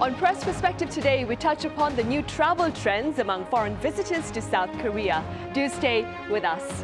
On Press Perspective today, we touch upon the new travel trends among foreign visitors to South Korea. Do stay with us.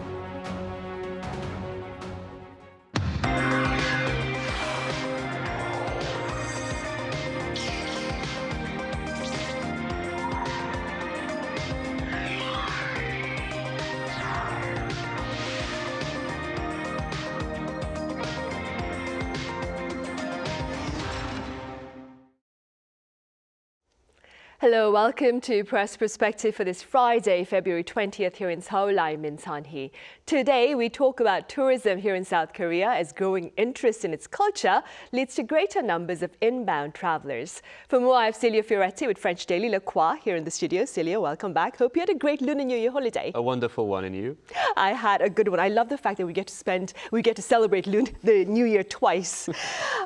Hello, welcome to Press Perspective for this Friday, February 20th here in Seoul. I'm Min Sun-hee. Today, we talk about tourism here in South Korea as growing interest in its culture leads to greater numbers of inbound travelers. For more, I have Celio Fioretti with French daily Le Croix here in the studio. Celio, welcome back. Hope you had a great Lunar New Year holiday. A wonderful one, and you? I had a good one. I love the fact that we get to celebrate the New Year twice.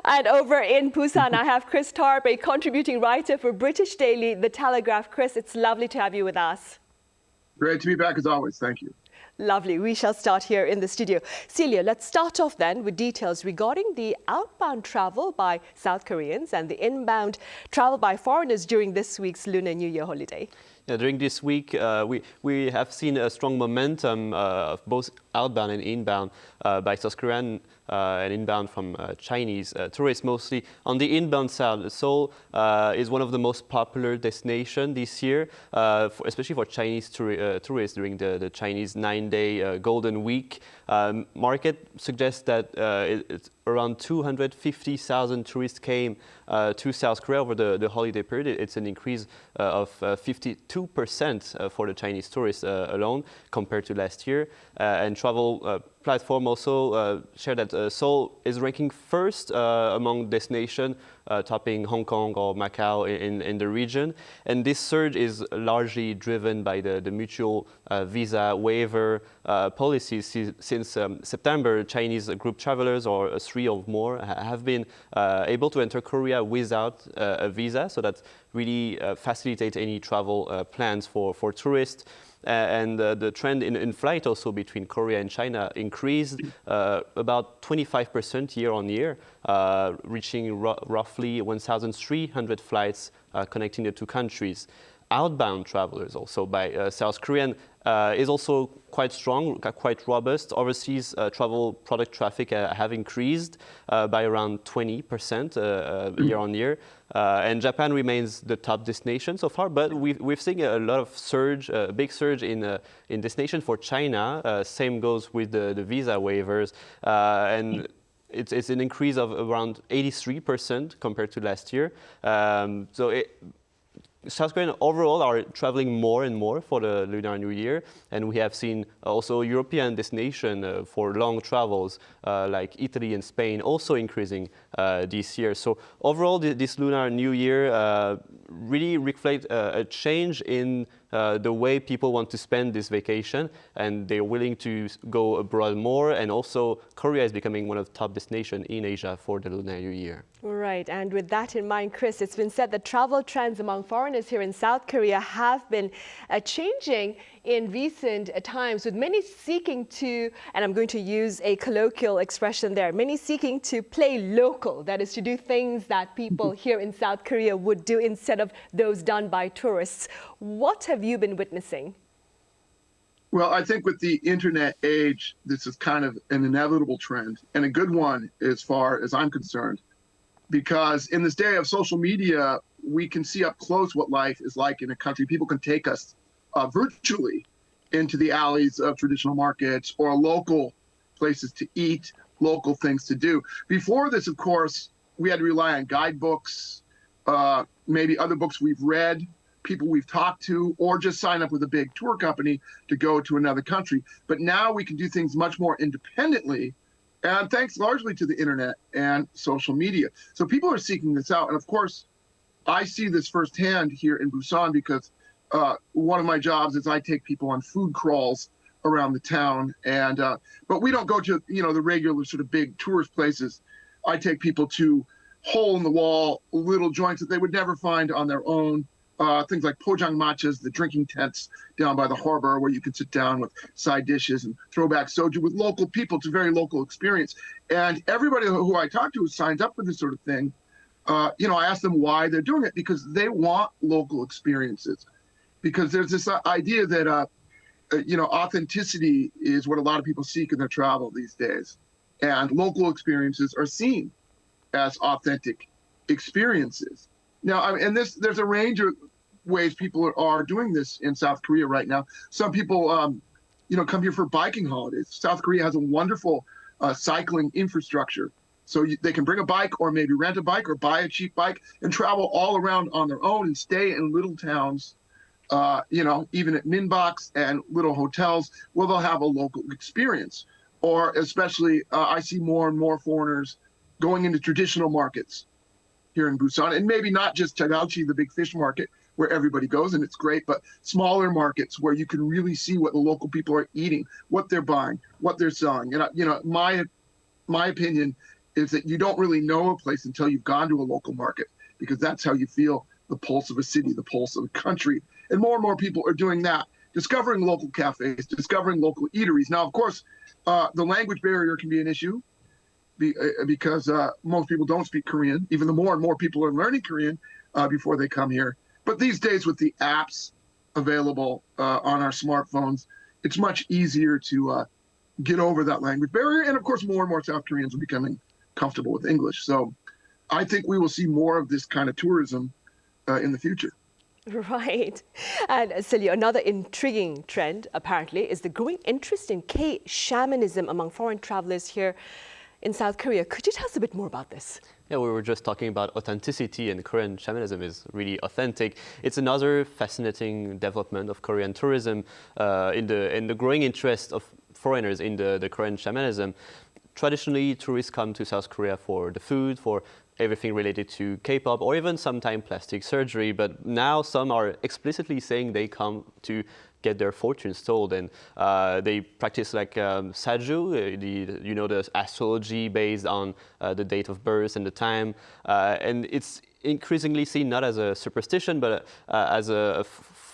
And over in Busan, I have Chris Tharp, a contributing writer for British daily The Telegraph. Chris, it's lovely to have you with us. Great to be back as always. Thank you. Lovely. We shall start here in the studio. Celia, let's start off then with details regarding the outbound travel by South Koreans and the inbound travel by foreigners during this week's Lunar New Year holiday. Yeah, during this week, we have seen a strong momentum of both outbound and inbound by South Korean and inbound from Chinese tourists, mostly. On the inbound side, Seoul is one of the most popular destinations this year, especially for Chinese tourists during the Chinese 9-day Golden Week. Market suggests that it's around 250,000 tourists came to South Korea over the holiday period. It's an increase of 52% for the Chinese tourists alone compared to last year. And travel platform also shared that Seoul is ranking first among destinations, topping Hong Kong or Macau in the region. And this surge is largely driven by the mutual visa waiver policies. Since September, Chinese group travelers or 3 or more have been able to enter Korea without a visa, so that really facilitates any travel plans for tourists. And the trend in flight also between Korea and China increased about 25% year on year, reaching roughly 1,300 flights connecting the two countries. Outbound travelers also by South Korean is also quite strong, quite robust. Overseas travel product traffic have increased by around 20% year on year. And Japan remains the top destination so far, but we've seen a lot of surge, a big surge in destination for China. Same goes with the visa waivers. And it's an increase of around 83% compared to last year. South Koreans overall are traveling more and more for the Lunar New Year, and we have seen also European destination for long travels like Italy and Spain also increasing this year. So overall, this Lunar New Year really reflects a change in the way people want to spend this vacation, and they're willing to go abroad more. And also, Korea is becoming one of the top destinations in Asia for the Lunar New Year. Right, and with that in mind, Chris, it's been said that travel trends among foreigners here in South Korea have been changing in recent times, with many seeking to, and I'm going to use a colloquial expression there, many seeking to play local, that is to do things that people here in South Korea would do instead of those done by tourists. What have you been witnessing? Well, I think with the internet age, this is kind of an inevitable trend, and a good one as far as I'm concerned, because in this day of social media, we can see up close what life is like in a country. People can take us virtually into the alleys of traditional markets or local places to eat, local things to do. Before this, of course, we had to rely on guidebooks, maybe other books we've read, people we've talked to, or just sign up with a big tour company to go to another country. But now we can do things much more independently, and thanks largely to the internet and social media. So people are seeking this out. And of course, I see this firsthand here in Busan because one of my jobs is I take people on food crawls around the town. And but we don't go to the regular sort of big tourist places. I take people to hole-in-the-wall little joints that they would never find on their own. Things like pojangmachas, the drinking tents down by the harbor where you can sit down with side dishes and throw back soju with local people. It's a very local experience. And everybody who I talk to who signs up for this sort of thing I asked them why they're doing it, because they want local experiences. Because there's this idea that, authenticity is what a lot of people seek in their travel these days. And local experiences are seen as authentic experiences. Now, and there's a range of ways people are doing this in South Korea right now. Some people, come here for biking holidays. South Korea has a wonderful cycling infrastructure. So they can bring a bike or maybe rent a bike or buy a cheap bike and travel all around on their own and stay in little towns, even at Minbox and little hotels where they'll have a local experience. Or especially, I see more and more foreigners going into traditional markets here in Busan, and maybe not just Chagaochi, the big fish market where everybody goes and it's great, but smaller markets where you can really see what the local people are eating, what they're buying, what they're selling. And my opinion is that you don't really know a place until you've gone to a local market, because that's how you feel the pulse of a city, the pulse of a country. And more people are doing that, discovering local cafes, discovering local eateries. Now, of course, the language barrier can be an issue because most people don't speak Korean, even though more and more people are learning Korean before they come here. But these days, with the apps available on our smartphones, it's much easier to get over that language barrier. And of course, more and more South Koreans are becoming comfortable with English. So I think we will see more of this kind of tourism in the future. Right. And Celio, another intriguing trend, apparently, is the growing interest in K-shamanism among foreign travelers here in South Korea. Could you tell us a bit more about this? Yeah, we were just talking about authenticity, and Korean shamanism is really authentic. It's another fascinating development of Korean tourism in the growing interest of foreigners in the Korean shamanism. Traditionally, tourists come to South Korea for the food, for everything related to K-pop, or even sometimes plastic surgery. But now some are explicitly saying they come to get their fortunes told, and they practice like Saju, the astrology based on the date of birth and the time, and it's increasingly seen not as a superstition, but as a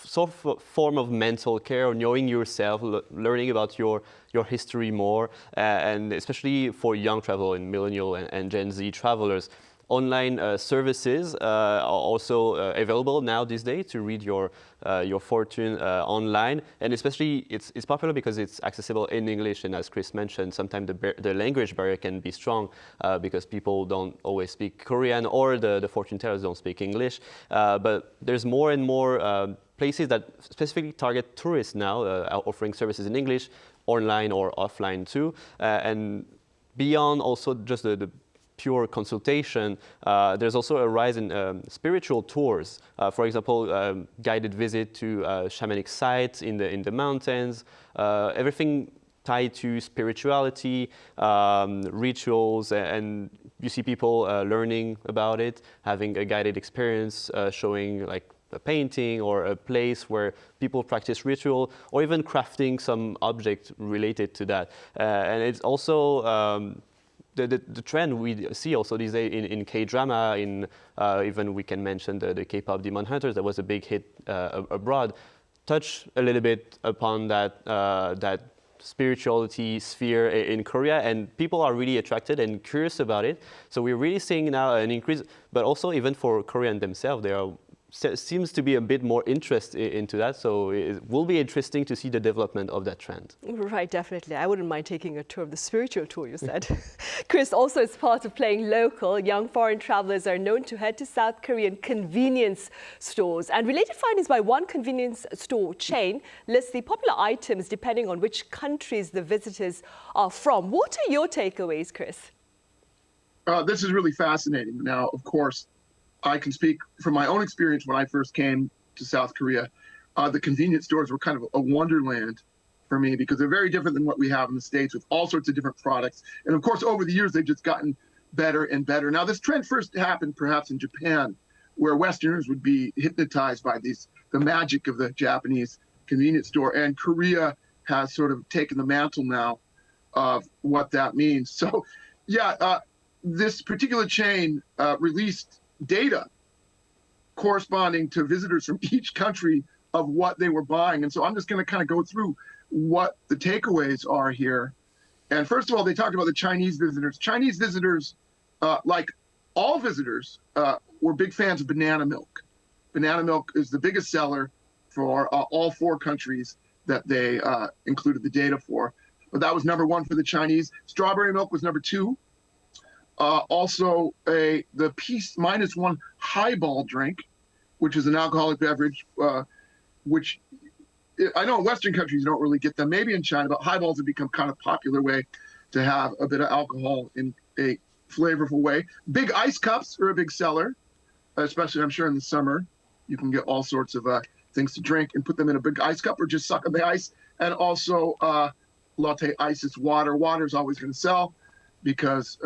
sort of form of mental care, or knowing yourself, learning about your history more, and especially for young travel and millennial and Gen Z travelers. Online services are also available now these days to read your fortune online, and especially it's popular because it's accessible in English. And as Chris mentioned, sometimes the language barrier can be strong because people don't always speak Korean, or the fortune tellers don't speak English. But there's more and more places that specifically target tourists now, offering services in English, online or offline too, and beyond also just the pure consultation, there's also a rise in spiritual tours. For example, guided visit to shamanic sites in the mountains, everything tied to spirituality, rituals, and you see people learning about it, having a guided experience, showing like a painting or a place where people practice ritual, or even crafting some object related to that. And it's also the trend we see also these days in K-drama, even we can mention the K-pop Demon Hunters, that was a big hit abroad, touch a little bit upon that spirituality sphere in Korea, and people are really attracted and curious about it. So we're really seeing now an increase, but also even for Koreans themselves, seems to be a bit more interest into that. So it will be interesting to see the development of that trend. Right, definitely. I wouldn't mind taking a tour of the spiritual tour, you said. Chris, also as part of playing local, young foreign travelers are known to head to South Korean convenience stores. And related findings by one convenience store chain lists the popular items depending on which countries the visitors are from. What are your takeaways, Chris? This is really fascinating. Now, of course, I can speak from my own experience when I first came to South Korea. The convenience stores were kind of a wonderland for me, because they're very different than what we have in the States, with all sorts of different products. And of course, over the years, they've just gotten better and better. Now, this trend first happened perhaps in Japan, where Westerners would be hypnotized by the magic of the Japanese convenience store. And Korea has sort of taken the mantle now of what that means. So, yeah, this particular chain released data corresponding to visitors from each country of what they were buying. And so I'm just going to kind of go through what the takeaways are here. And first of all, they talked about the Chinese visitors. Chinese visitors, like all visitors were big fans of banana milk. Banana milk is the biggest seller for all 4 countries that they included the data for. But that was number 1 for the Chinese. Strawberry milk was number 2. Also, the Peace -1 highball drink, which is an alcoholic beverage, which I know in Western countries you don't really get them. Maybe in China, but highballs have become kind of a popular way to have a bit of alcohol in a flavorful way. Big ice cups are a big seller, especially I'm sure in the summer. You can get all sorts of things to drink and put them in a big ice cup or just suck on the ice. And also latte ice is water. Water is always going to sell because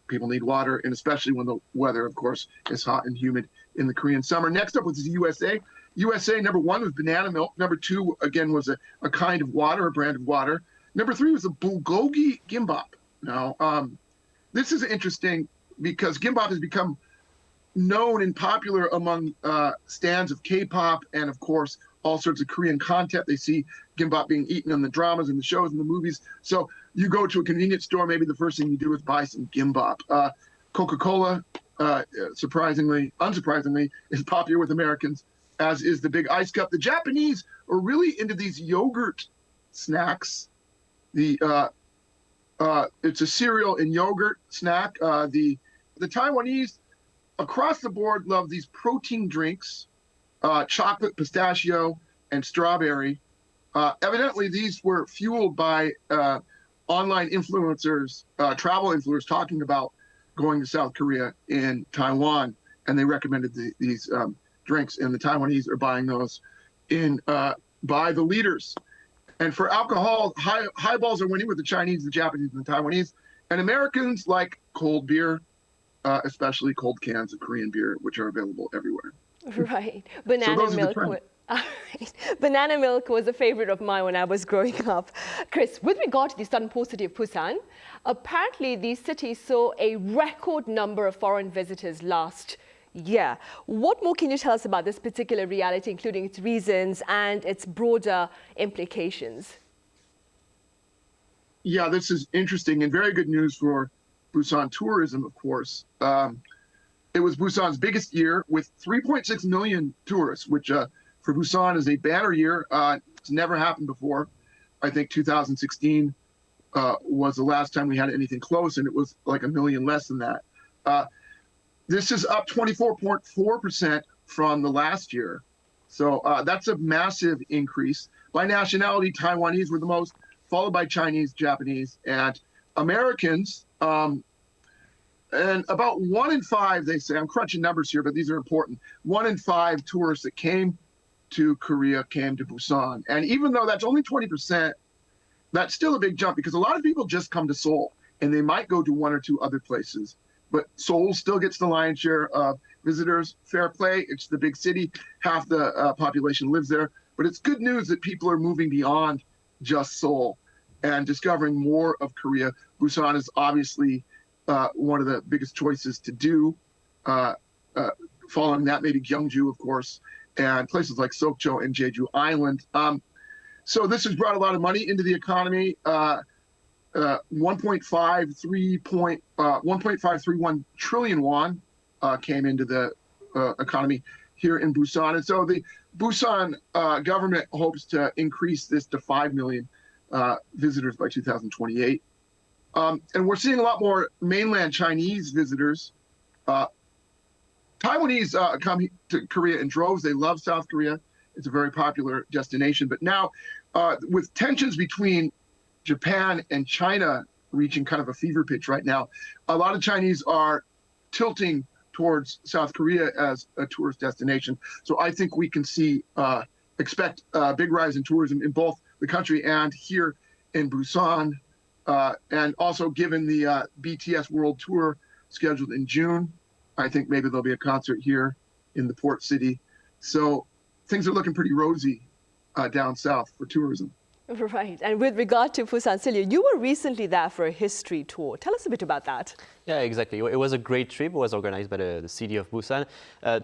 people need water, and especially when the weather, of course, is hot and humid in the Korean summer. Next up was the USA. USA, number 1 was banana milk. Number 2, again, was a kind of water, a brand of water. Number 3 was the bulgogi gimbap. Now, this is interesting because gimbap has become known and popular among stands of K-pop and, of course, all sorts of Korean content. They see gimbap being eaten in the dramas and the shows and the movies. So you go to a convenience store, maybe the first thing you do is buy some gimbap. Coca-Cola, unsurprisingly, is popular with Americans, as is the big ice cup. The Japanese are really into these yogurt snacks. It's a cereal and yogurt snack. The Taiwanese across the board love these protein drinks, chocolate, pistachio, and strawberry. Evidently, these were fueled by online influencers, travel influencers, talking about going to South Korea and Taiwan, and they recommended these drinks, and the Taiwanese are buying those by the liters. And for alcohol, highballs are winning with the Chinese, the Japanese, and the Taiwanese. And Americans like cold beer, especially cold cans of Korean beer, which are available everywhere. Right. Banana milk. Banana milk was a favorite of mine when I was growing up. Chris, with regard to the southern port city of Busan, apparently the city saw a record number of foreign visitors last year. What more can you tell us about this particular reality, including its reasons and its broader implications? Yeah, this is interesting and very good news for Busan tourism, of course. It was Busan's biggest year with 3.6 million tourists, which for Busan is a banner year. It's never happened before. I think 2016 was the last time we had anything close, and it was like 1 million less than that. This is up 24.4% from the last year. So that's a massive increase. By nationality, Taiwanese were the most, followed by Chinese, Japanese, and Americans. And about 1 in 5, they say, I'm crunching numbers here, but these are important. 1 in 5 tourists that came to Korea came to Busan. And even though that's only 20%, that's still a big jump because a lot of people just come to Seoul and they might go to 1 or 2 other places. But Seoul still gets the lion's share of visitors. Fair play. It's the big city. Half the population lives there. But it's good news that people are moving beyond just Seoul and discovering more of Korea. Busan is obviously one of the biggest choices to do. Following that, maybe Gyeongju, of course, and places like Sokcho and Jeju Island. So this has brought a lot of money into the economy. 1.531 trillion won came into the economy here in Busan. And so the Busan government hopes to increase this to 5 million visitors by 2028. And we're seeing a lot more mainland Chinese visitors. Taiwanese come to Korea in droves. They love South Korea. It's a very popular destination. But now, with tensions between Japan and China reaching kind of a fever pitch right now, a lot of Chinese are tilting towards South Korea as a tourist destination. So I think we can expect a big rise in tourism in both the country and here in Busan. And also given the BTS World Tour scheduled in June, I think maybe there'll be a concert here in the port city. So things are looking pretty rosy down south for tourism. Right. And with regard to Busan, Celio, you were recently there for a history tour. Tell us a bit about that. Yeah, exactly. It was a great trip. It was organized by the city of Busan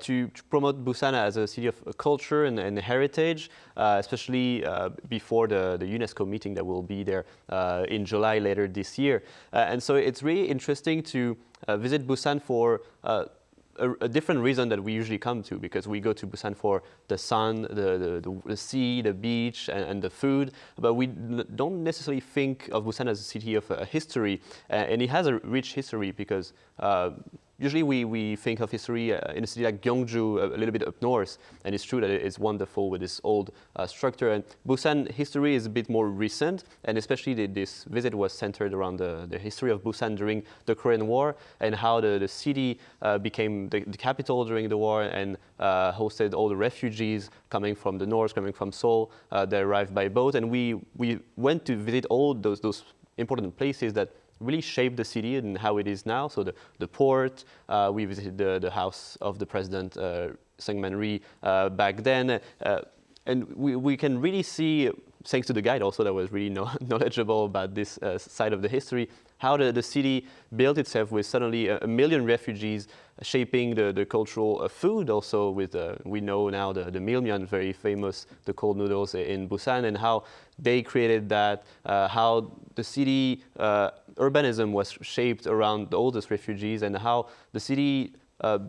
to promote Busan as a city of culture and heritage, especially before the UNESCO meeting that will be there in July later this year. And so it's really interesting to visit Busan for a different reason that we usually come to, because we go to Busan for the sun, the sea, the beach, and the food, but we don't necessarily think of Busan as a city of history, and it has a rich history because usually we think of history in a city like Gyeongju, a little bit up north, and it's true that it's wonderful with this old structure. And Busan history is a bit more recent, and especially this visit was centered around the history of Busan during the Korean War and how the city became the capital during the war and hosted all the refugees coming from the north, coming from Seoul. They arrived by boat, and we went to visit all those important places that really shaped the city and how it is now. So the port, we visited the house of the president, Seung-man Rhee, back then. And we can really see, thanks to the guide also that was really knowledgeable about this side of the history, how the city built itself with suddenly a million refugees, shaping the cultural food also with, we know now the milmyeon, very famous, the cold noodles in Busan, and how they created that, how the city urbanism was shaped around all those refugees, and how the city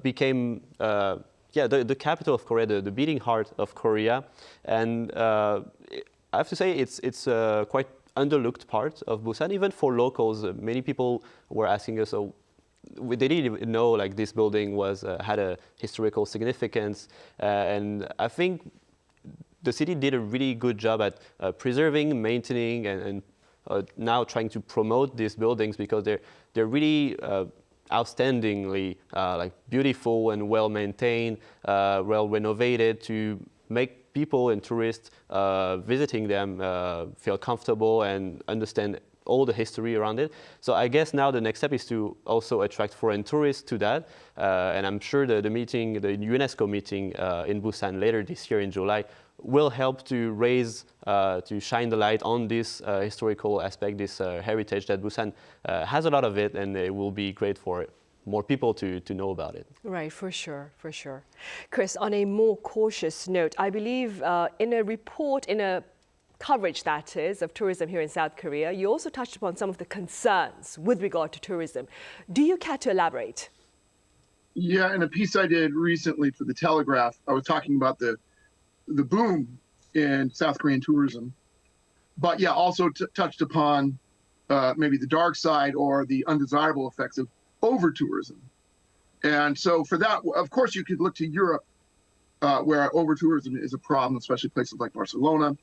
became the capital of Korea, the beating heart of Korea. And I have to say it's quite underlooked part of Busan, even for locals. Many people were asking us, they didn't even know like this building was had a historical significance, and I think the city did a really good job at preserving, maintaining, and now trying to promote these buildings, because they're really outstandingly like beautiful and well maintained, well renovated, to make people and tourists visiting them feel comfortable and understand all the history around it. So I guess now the next step is to also attract foreign tourists to that. And I'm sure the UNESCO meeting in Busan later this year in July will help to raise, to shine the light on this historical aspect, this heritage that Busan has a lot of it, and it will be great for more people to know about it. Right, for sure, for sure. Chris, on a more cautious note, I believe in a report, in a coverage that is, of tourism here in South Korea, you also touched upon some of the concerns with regard to tourism. Do you care to elaborate? Yeah, in a piece I did recently for the Telegraph, I was talking about the boom in South Korean tourism, but yeah, also touched upon maybe the dark side or the undesirable effects of over-tourism. And so for that, of course, you could look to Europe, where over-tourism is a problem, especially places like Barcelona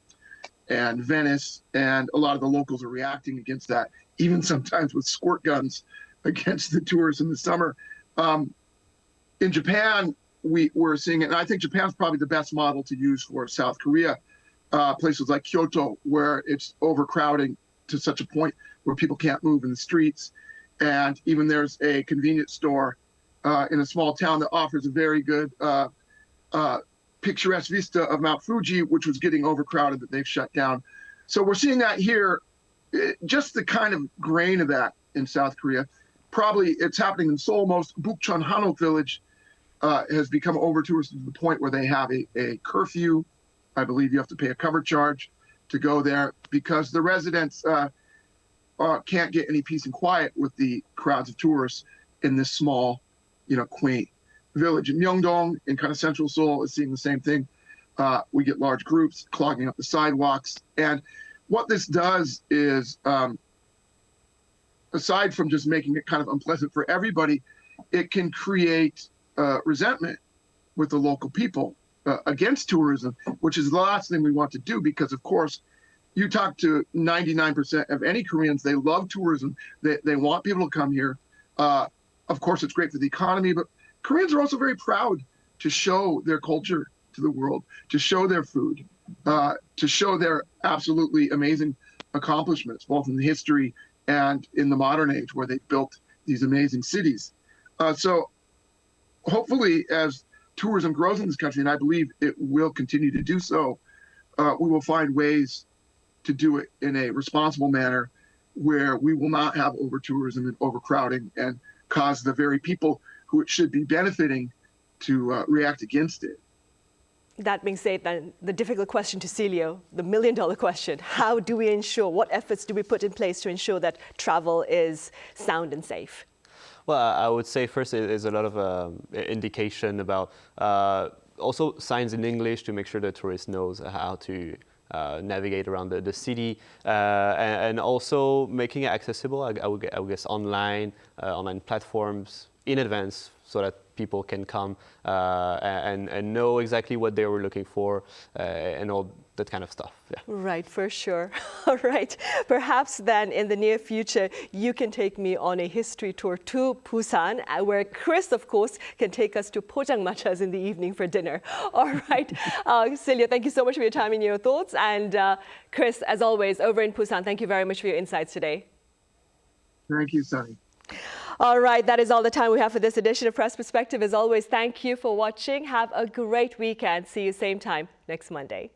and Venice, and a lot of the locals are reacting against that, even sometimes with squirt guns against the tourists in the summer. In Japan, we're seeing it, and I think Japan's probably the best model to use for South Korea. Places like Kyoto, where it's overcrowding to such a point where people can't move in the streets. And even there's a convenience store in a small town that offers a very good picturesque vista of Mount Fuji, which was getting overcrowded, that they've shut down. So we're seeing that here, just the kind of grain of that in South Korea. Probably it's happening in Seoul. Most Bukchon Hanok village has become over-touristed to the point where they have a curfew. I believe you have to pay a cover charge to go there, because the residents can't get any peace and quiet with the crowds of tourists in this small, quaint village. In Myeongdong, in kind of central Seoul, is seeing the same thing. We get large groups clogging up the sidewalks. And what this does is, aside from just making it kind of unpleasant for everybody, it can create resentment with the local people against tourism, which is the last thing we want to do, because, of course, you talk to 99% of any Koreans, they love tourism. They want people to come here. Of course, it's great for the economy, but Koreans are also very proud to show their culture to the world, to show their food, to show their absolutely amazing accomplishments, both in the history and in the modern age, where they built these amazing cities. So hopefully, as tourism grows in this country, and I believe it will continue to do so, we will find ways to do it in a responsible manner, where we will not have over-tourism and overcrowding and cause the very people who it should be benefiting to react against it. That being said, then the difficult question to Celio, the million-dollar question: how do we ensure, what efforts do we put in place to ensure that travel is sound and safe? Well, I would say first is a lot of indication about also signs in English to make sure the tourist knows how to navigate around the city, and also making it accessible, I would guess online platforms in advance so that people can come and know exactly what they were looking for and all that kind of stuff. Yeah. Right, for sure. All right. Perhaps then in the near future, you can take me on a history tour to Busan, where Chris, of course, can take us to Pojangmachas in the evening for dinner. All right. Celio, thank you so much for your time and your thoughts. And Chris, as always, over in Busan, thank you very much for your insights today. Thank you, Sunny. All right, that is all the time we have for this edition of Press Perspective. As always, thank you for watching. Have a great weekend. See you same time next Monday.